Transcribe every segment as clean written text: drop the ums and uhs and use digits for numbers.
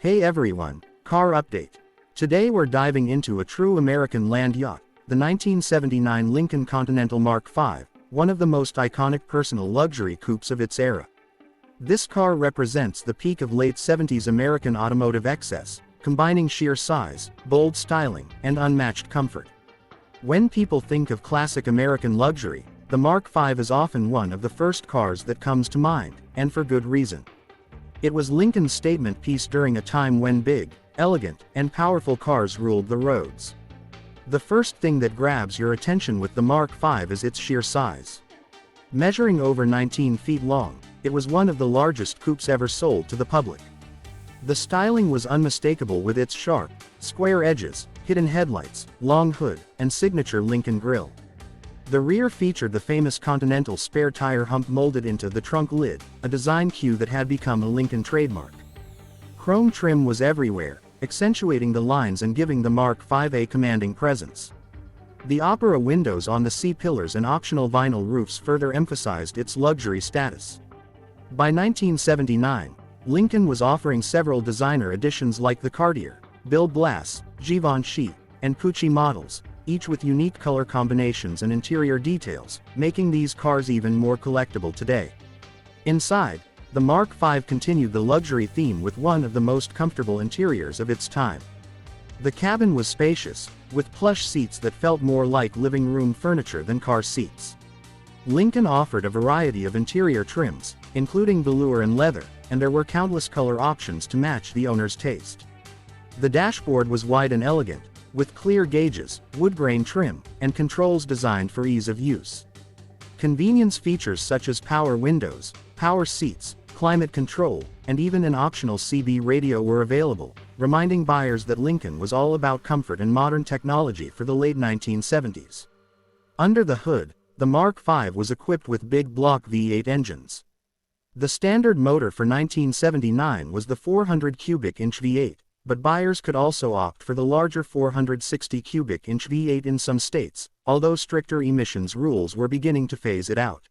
Hey everyone, car update. Today we're diving into a true American land yacht, the 1979 Lincoln Continental Mark V, one of the most iconic personal luxury coupes of its era. This car represents the peak of late 70s American automotive excess, combining sheer size, bold styling, and unmatched comfort. When people think of classic American luxury, the Mark V is often one of the first cars that comes to mind, and for good reason. It was Lincoln's statement piece during a time when big, elegant, and powerful cars ruled the roads. The first thing that grabs your attention with the Mark V is its sheer size. Measuring over 19 feet long, it was one of the largest coupes ever sold to the public. The styling was unmistakable with its sharp, square edges, hidden headlights, long hood, and signature Lincoln grille. The rear featured the famous Continental spare tire hump molded into the trunk lid, a design cue that had become a Lincoln trademark. Chrome trim was everywhere, accentuating the lines and giving the Mark V a commanding presence. The opera windows on the C-pillars and optional vinyl roofs further emphasized its luxury status. By 1979, Lincoln was offering several designer editions like the Cartier, Bill Blass, Givenchy, and Pucci models, each with unique color combinations and interior details, making these cars even more collectible today. Inside, the Mark V continued the luxury theme with one of the most comfortable interiors of its time. The cabin was spacious, with plush seats that felt more like living room furniture than car seats. Lincoln offered a variety of interior trims, including velour and leather, and there were countless color options to match the owner's taste. The dashboard was wide and elegant, with clear gauges, wood grain trim, and controls designed for ease of use. Convenience features such as power windows, power seats, climate control, and even an optional CB radio were available, reminding buyers that Lincoln was all about comfort and modern technology for the late 1970s. Under the hood, the Mark V was equipped with big block V8 engines. The standard motor for 1979 was the 400 cubic inch V8. But buyers could also opt for the larger 460 cubic inch V8 in some states, although stricter emissions rules were beginning to phase it out.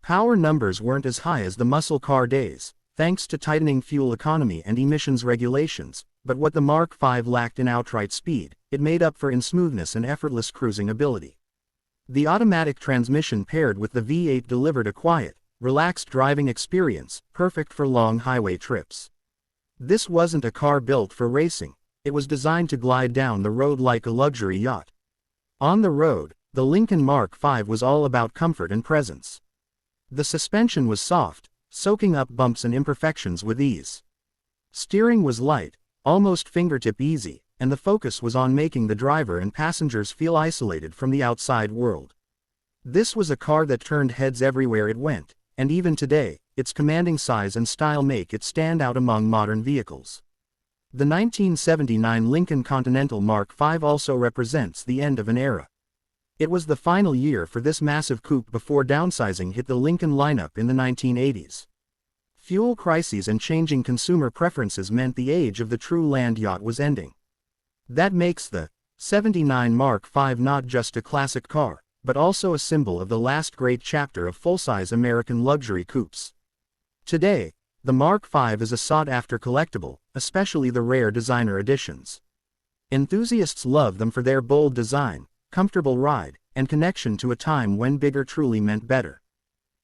Power numbers weren't as high as the muscle car days, thanks to tightening fuel economy and emissions regulations, but what the Mark V lacked in outright speed, it made up for in smoothness and effortless cruising ability. The automatic transmission paired with the V8 delivered a quiet, relaxed driving experience, perfect for long highway trips. This wasn't a car built for racing, it was designed to glide down the road like a luxury yacht. On the road, the Lincoln Mark V was all about comfort and presence. The suspension was soft, soaking up bumps and imperfections with ease. Steering was light, almost fingertip easy, and the focus was on making the driver and passengers feel isolated from the outside world. This was a car that turned heads everywhere it went, and even today, its commanding size and style make it stand out among modern vehicles. The 1979 Lincoln Continental Mark V also represents the end of an era. It was the final year for this massive coupe before downsizing hit the Lincoln lineup in the 1980s. Fuel crises and changing consumer preferences meant the age of the true land yacht was ending. That makes the '79 Mark V not just a classic car, but also a symbol of the last great chapter of full-size American luxury coupes. Today, the Mark V is a sought-after collectible, especially the rare designer editions. Enthusiasts love them for their bold design, comfortable ride, and connection to a time when bigger truly meant better.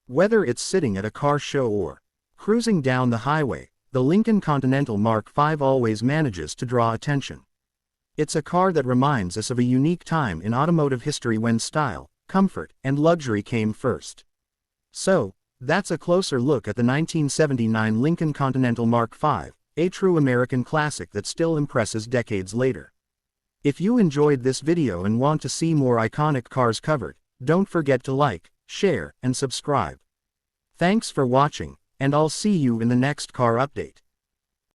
Whether it's sitting at a car show or cruising down the highway, the Lincoln Continental Mark V always manages to draw attention. It's a car that reminds us of a unique time in automotive history when style, comfort, and luxury came first. So, that's a closer look at the 1979 Lincoln Continental Mark V, a true American classic that still impresses decades later. If you enjoyed this video and want to see more iconic cars covered, don't forget to like, share, and subscribe. Thanks for watching, and I'll see you in the next car update.